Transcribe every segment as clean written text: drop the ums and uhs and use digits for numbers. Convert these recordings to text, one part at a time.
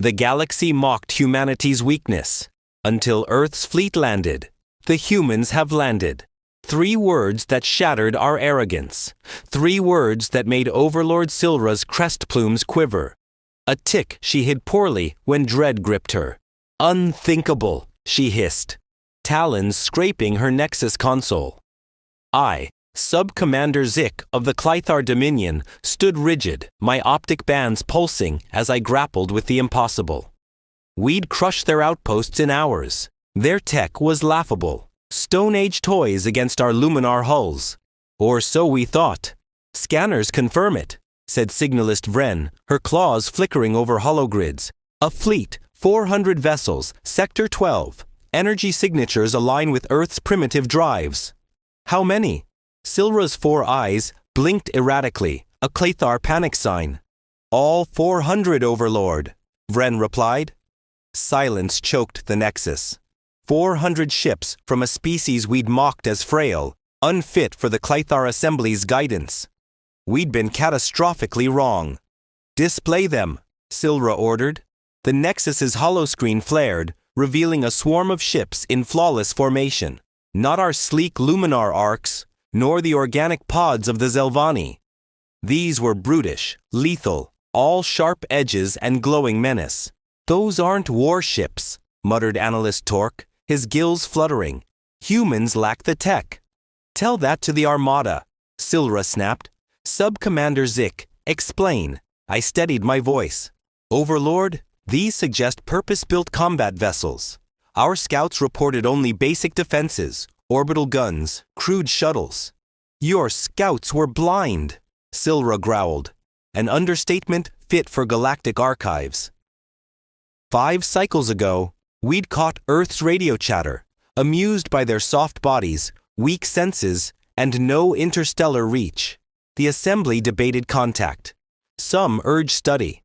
The galaxy mocked humanity's weakness. Until Earth's fleet landed. The humans have landed. 3 words that shattered our arrogance. 3 words that made Overlord Silra's crest plumes quiver. A tick she hid poorly when dread gripped her. Unthinkable, she hissed, talons scraping her Nexus console. I, Sub-Commander Zik of the Clythar Dominion, stood rigid, my optic bands pulsing as I grappled with the impossible. We'd crush their outposts in hours. Their tech was laughable. Stone Age toys against our Luminar hulls. Or so we thought. Scanners confirm it, said Signalist Vren, her claws flickering over hologrids. A fleet, 400 vessels, Sector 12. Energy signatures align with Earth's primitive drives. How many? Silra's 4 eyes blinked erratically, a Clythar panic sign. All 400, Overlord, Vren replied. Silence choked the Nexus. 400 ships from a species we'd mocked as frail, unfit for the Clythar Assembly's guidance. We'd been catastrophically wrong. Display them, Silra ordered. The Nexus's holoscreen flared, revealing a swarm of ships in flawless formation. Not our sleek Luminar arcs, nor the organic pods of the Zelvani. These were brutish, lethal, all sharp edges and glowing menace. Those aren't warships, muttered Analyst Torque, his gills fluttering. Humans lack the tech. Tell that to the Armada, Silra snapped. Sub-Commander Zik, explain. I steadied my voice. Overlord, these suggest purpose-built combat vessels. Our scouts reported only basic defenses, orbital guns, crude shuttles. Your scouts were blind, Silra growled. An understatement fit for galactic archives. 5 cycles ago, we'd caught Earth's radio chatter, amused by their soft bodies, weak senses, and no interstellar reach. The Assembly debated contact. Some urged study.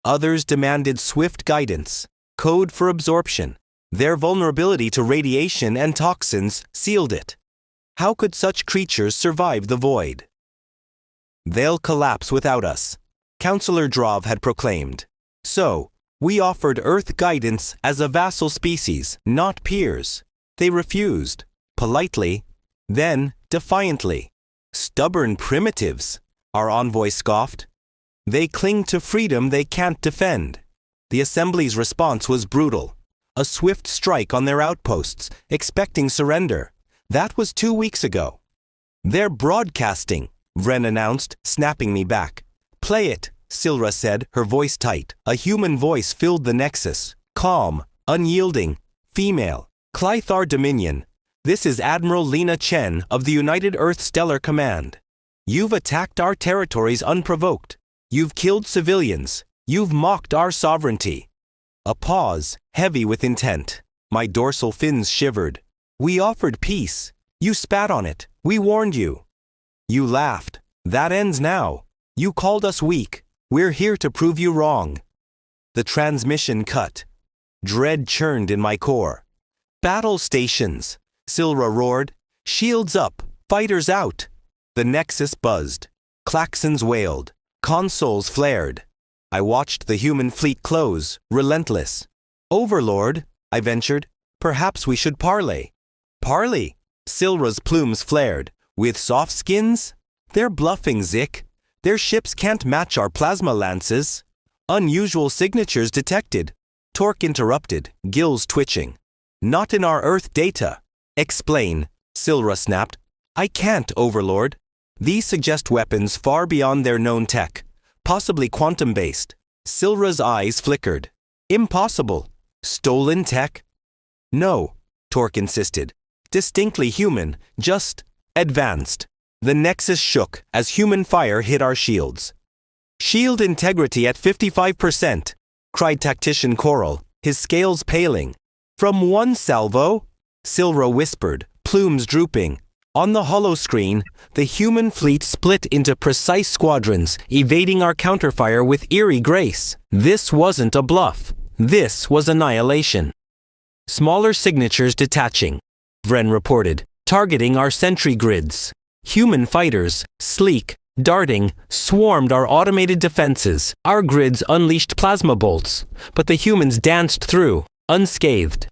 Others demanded swift guidance, code for absorption. Their vulnerability to radiation and toxins sealed it. How could such creatures survive the void? They'll collapse without us, Councillor Drov had proclaimed. So, we offered Earth guidance as a vassal species, not peers. They refused, politely, then defiantly. Stubborn primitives, our envoy scoffed. They cling to freedom they can't defend. The Assembly's response was brutal. A swift strike on their outposts, expecting surrender. That was 2 weeks ago. They're broadcasting, Vren announced, snapping me back. Play it, Silra said, her voice tight. A human voice filled the Nexus. Calm, unyielding, female. Clythar Dominion. This is Admiral Lena Chen of the United Earth Stellar Command. You've attacked our territories unprovoked. You've killed civilians. You've mocked our sovereignty. A pause, heavy with intent. My dorsal fins shivered. We offered peace. You spat on it. We warned you. You laughed. That ends now. You called us weak. We're here to prove you wrong. The transmission cut. Dread churned in my core. Battle stations, Silra roared. Shields up. Fighters out. The Nexus buzzed. Klaxons wailed. Consoles flared. I watched the human fleet close, relentless. Overlord, I ventured, perhaps we should parley. Parley? Silra's plumes flared. With soft skins? They're bluffing, Zik. Their ships can't match our plasma lances. Unusual signatures detected. Torque interrupted, gills twitching. Not in our Earth data. Explain, Silra snapped. I can't, Overlord. These suggest weapons far beyond their known tech. Possibly quantum-based. Silra's eyes flickered. Impossible. Stolen tech? No, Torque insisted. Distinctly human, just advanced. The Nexus shook as human fire hit our shields. Shield integrity at 55%, cried Tactician Coral, his scales paling. From one salvo? Silra whispered, plumes drooping. On the holoscreen, the human fleet split into precise squadrons, evading our counterfire with eerie grace. This wasn't a bluff. This was annihilation. Smaller signatures detaching, Vren reported, targeting our sentry grids. Human fighters, sleek, darting, swarmed our automated defenses. Our grids unleashed plasma bolts, but the humans danced through, unscathed.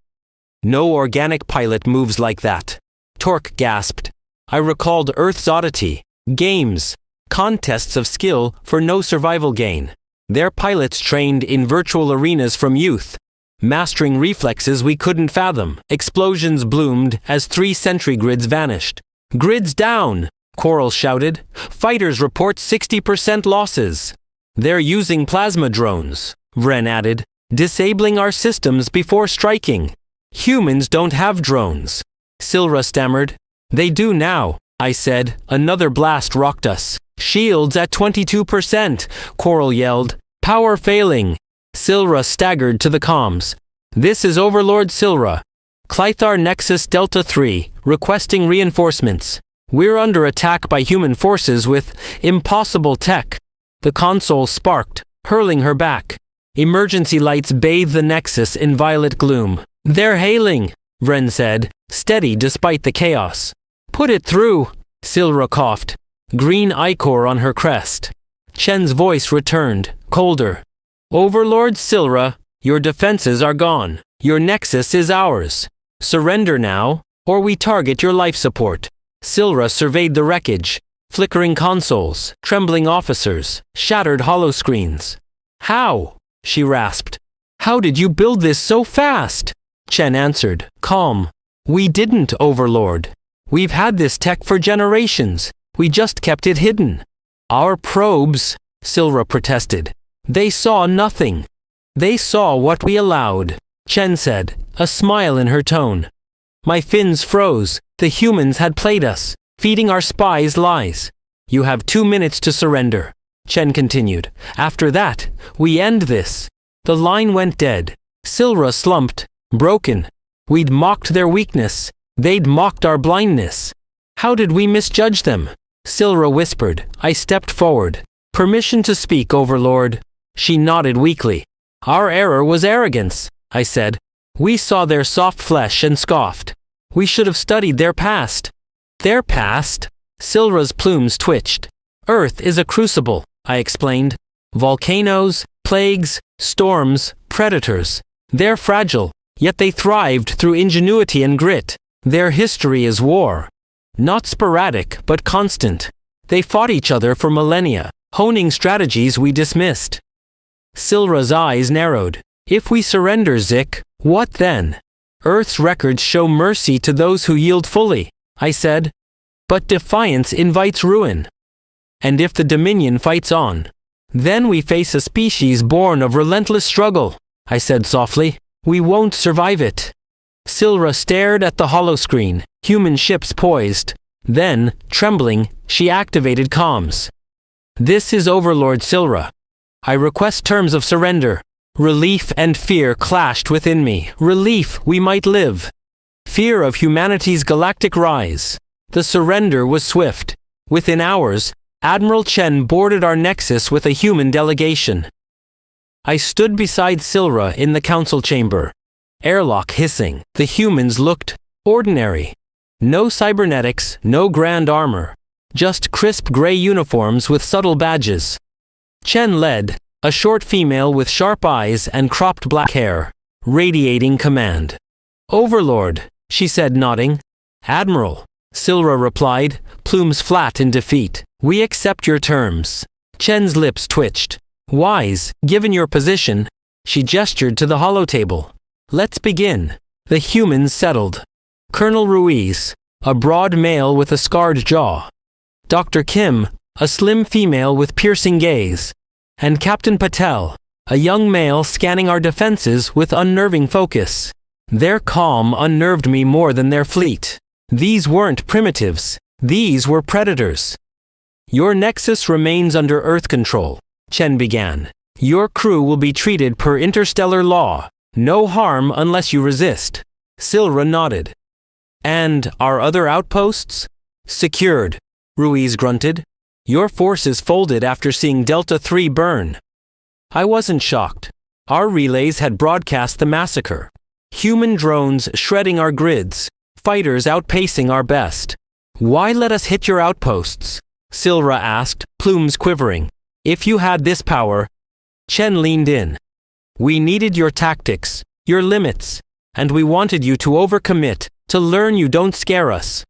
No organic pilot moves like that. Torque gasped. I recalled Earth's oddity. Games. Contests of skill for no survival gain. Their pilots trained in virtual arenas from youth, mastering reflexes we couldn't fathom. Explosions bloomed as 3 sentry grids vanished. Grids down! Coral shouted. Fighters report 60% losses. They're using plasma drones, Vren added, disabling our systems before striking. Humans don't have drones. Silra stammered. They do now, I said. Another blast rocked us. Shields at 22%, Coral yelled. Power failing. Silra staggered to the comms. This is Overlord Silra. Clythar Nexus Delta 3, requesting reinforcements. We're under attack by human forces with impossible tech. The console sparked, hurling her back. Emergency lights bathed the Nexus in violet gloom. They're hailing, Vren said, steady despite the chaos. Put it through, Silra coughed. Green ichor on her crest. Chen's voice returned, colder. Overlord Silra, your defenses are gone. Your Nexus is ours. Surrender now, or we target your life support. Silra surveyed the wreckage, flickering consoles, trembling officers, shattered holoscreens. How? She rasped. How did you build this so fast? Chen answered, calm. We didn't, Overlord. We've had this tech for generations. We just kept it hidden. Our probes, Silra protested. They saw nothing. They saw what we allowed, Chen said, a smile in her tone. My fins froze. The humans had played us, feeding our spies lies. You have 2 minutes to surrender, Chen continued. After that, we end this. The line went dead. Silra slumped, broken. We'd mocked their weakness. They'd mocked our blindness. How did we misjudge them? Silra whispered. I stepped forward. Permission to speak, Overlord. She nodded weakly. Our error was arrogance, I said. We saw their soft flesh and scoffed. We should have studied their past. Their past? Silra's plumes twitched. Earth is a crucible, I explained. Volcanoes, plagues, storms, predators. They're fragile, yet they thrived through ingenuity and grit. Their history is war. Not sporadic, but constant. They fought each other for millennia, honing strategies we dismissed. Silra's eyes narrowed. If we surrender, Zik, what then? Earth's records show mercy to those who yield fully, I said. But defiance invites ruin. And if the Dominion fights on, then we face a species born of relentless struggle, I said softly. We won't survive it. Silra stared at the holoscreen, human ships poised. Then, trembling, she activated comms. This is Overlord Silra. I request terms of surrender. Relief and fear clashed within me. Relief, we might live. Fear of humanity's galactic rise. The surrender was swift. Within hours, Admiral Chen boarded our Nexus with a human delegation. I stood beside Silra in the council chamber. Airlock hissing. The humans looked ordinary. No cybernetics, no grand armor. Just crisp gray uniforms with subtle badges. Chen led, a short female with sharp eyes and cropped black hair, radiating command. Overlord, she said, nodding. Admiral, Silra replied, plumes flat in defeat. We accept your terms. Chen's lips twitched. Wise, given your position. She gestured to the holotable. Let's begin. The humans settled. Colonel Ruiz, a broad male with a scarred jaw. Dr. Kim, a slim female with piercing gaze. And Captain Patel, a young male scanning our defenses with unnerving focus. Their calm unnerved me more than their fleet. These weren't primitives. These were predators. Your Nexus remains under Earth control, Chen began. Your crew will be treated per interstellar law. No harm unless you resist. Silra nodded. And our other outposts? Secured, Ruiz grunted. Your forces folded after seeing Delta 3 burn. I wasn't shocked. Our relays had broadcast the massacre. Human drones shredding our grids, fighters outpacing our best. Why let us hit your outposts? Silra asked, plumes quivering. If you had this power. Chen leaned in. We needed your tactics, your limits, and we wanted you to overcommit, to learn you don't scare us.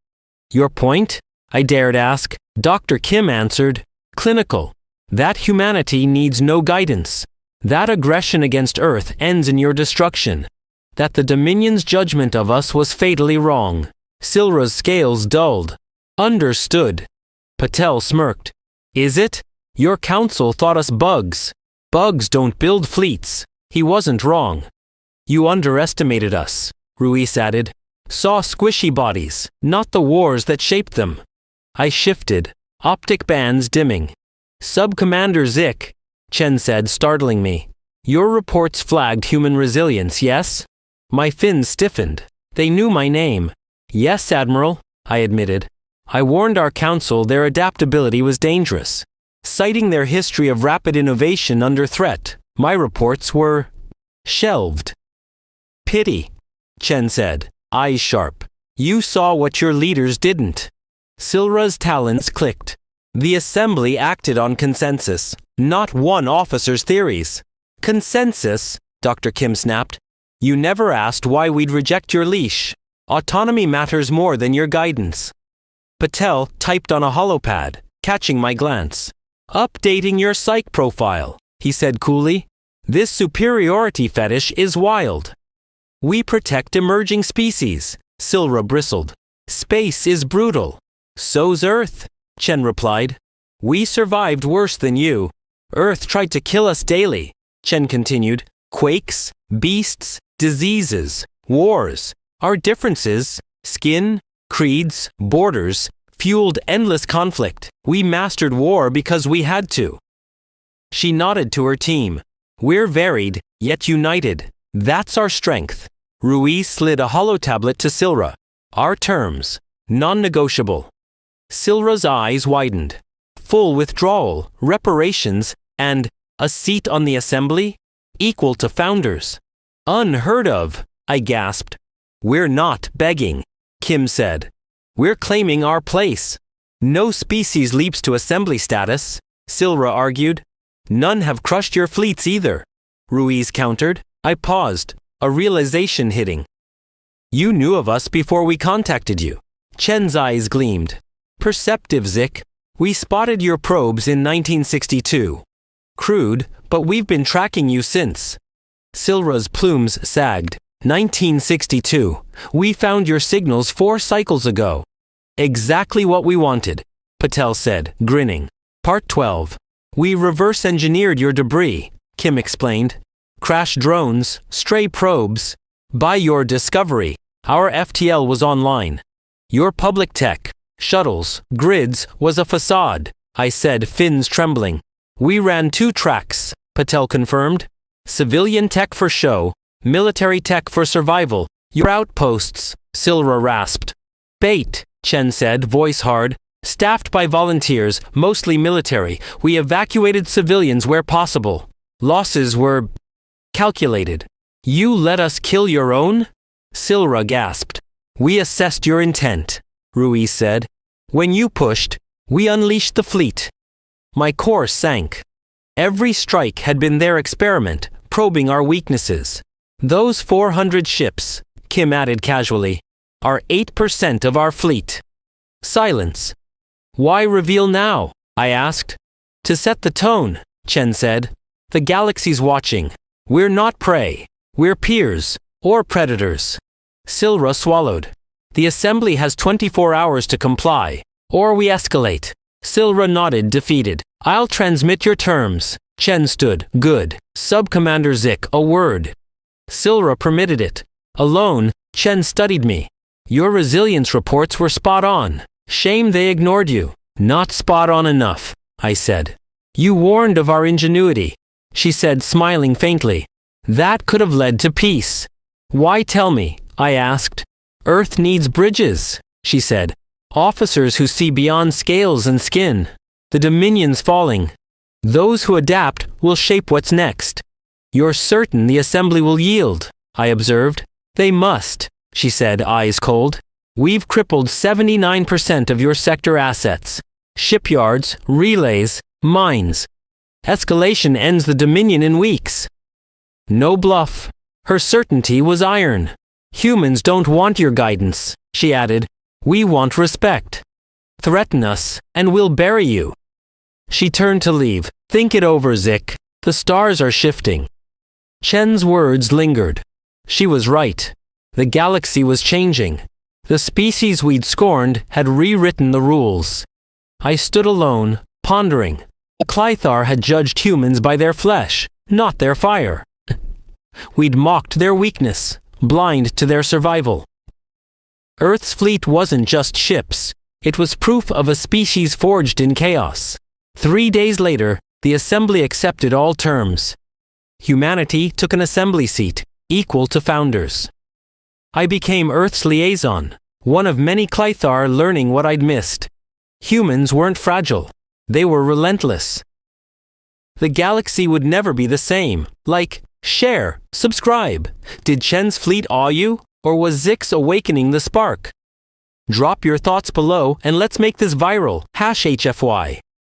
Your point? I dared ask. Dr. Kim answered, clinical. That humanity needs no guidance. That aggression against Earth ends in your destruction. That the Dominion's judgment of us was fatally wrong. Silra's scales dulled. Understood. Patel smirked. Is it? Your council thought us bugs. Bugs don't build fleets. He wasn't wrong. You underestimated us, Ruiz added. Saw squishy bodies, not the wars that shaped them. I shifted, optic bands dimming. Sub-Commander Zik, Chen said, startling me. Your reports flagged human resilience, yes? My fins stiffened. They knew my name. Yes, Admiral, I admitted. I warned our council their adaptability was dangerous. Citing their history of rapid innovation under threat, my reports were shelved. Pity, Chen said, eyes sharp. You saw what your leaders didn't. Silra's talons clicked. The assembly acted on consensus, not one officer's theories. Consensus, Dr. Kim snapped. You never asked why we'd reject your leash. Autonomy matters more than your guidance. Patel typed on a holopad, catching my glance. Updating your psych profile, he said coolly. This superiority fetish is wild. We protect emerging species, Silra bristled. Space is brutal. So's Earth, Chen replied. We survived worse than you. Earth tried to kill us daily, Chen continued. Quakes, beasts, diseases, wars. Our differences, skin, creeds, borders, fueled endless conflict. We mastered war because we had to. She nodded to her team. We're varied, yet united. That's our strength. Ruiz slid a holotablet to Silra. Our terms, non-negotiable. Silra's eyes widened. Full withdrawal, reparations, and a seat on the assembly? Equal to founders. Unheard of, I gasped. We're not begging, Kim said. We're claiming our place. No species leaps to assembly status, Silra argued. None have crushed your fleets either, Ruiz countered. I paused, a realization hitting. You knew of us before we contacted you. Chen's eyes gleamed. Perceptive, Zik. We spotted your probes in 1962. Crude, but we've been tracking you since. Silra's plumes sagged. 1962. We found your signals 4 cycles ago. Exactly what we wanted, Patel said, grinning. Part 12. We reverse-engineered your debris, Kim explained. Crash drones, stray probes. By your discovery, our FTL was online. Your public tech, shuttles, grids, was a facade, I said, fins trembling. We ran 2 tracks, Patel confirmed. Civilian tech for show, military tech for survival. Your outposts, Silra rasped. Bait, Chen said, voice hard. Staffed by volunteers, mostly military, we evacuated civilians where possible. Losses were calculated. You let us kill your own? Silra gasped. We assessed your intent, Ruiz said. When you pushed, we unleashed the fleet. My core sank. Every strike had been their experiment, probing our weaknesses. Those 400 ships, Kim added casually, are 8% of our fleet. Silence. Why reveal now? I asked. To set the tone, Chen said. The galaxy's watching. We're not prey. We're peers, or predators. Silra swallowed. The assembly has 24 hours to comply, or we escalate. Silra nodded, defeated. I'll transmit your terms. Chen stood. Good. Sub-Commander Zik, a word. Silra permitted it. Alone, Chen studied me. Your resilience reports were spot on. Shame they ignored you. Not spot on enough, I said. You warned of our ingenuity, she said, smiling faintly. That could have led to peace. Why tell me? I asked. Earth needs bridges, she said. Officers who see beyond scales and skin. The Dominion's falling. Those who adapt will shape what's next. You're certain the assembly will yield, I observed. They must, she said, eyes cold. We've crippled 79% of your sector assets. Shipyards, relays, mines. Escalation ends the Dominion in weeks. No bluff. Her certainty was iron. Humans don't want your guidance, she added. We want respect. Threaten us, and we'll bury you. She turned to leave. Think it over, Zik. The stars are shifting. Chen's words lingered. She was right. The galaxy was changing. The species we'd scorned had rewritten the rules. I stood alone, pondering. Clythar had judged humans by their flesh, not their fire. We'd mocked their weakness, blind to their survival. Earth's fleet wasn't just ships. It was proof of a species forged in chaos. 3 days later, the Assembly accepted all terms. Humanity took an assembly seat, equal to founders. I became Earth's liaison, one of many Clythar learning what I'd missed. Humans weren't fragile. They were relentless. The galaxy would never be the same. Like, share, subscribe. Did Chen's fleet awe you, or was Zik's awakening the spark? Drop your thoughts below and let's make this viral. #HFY.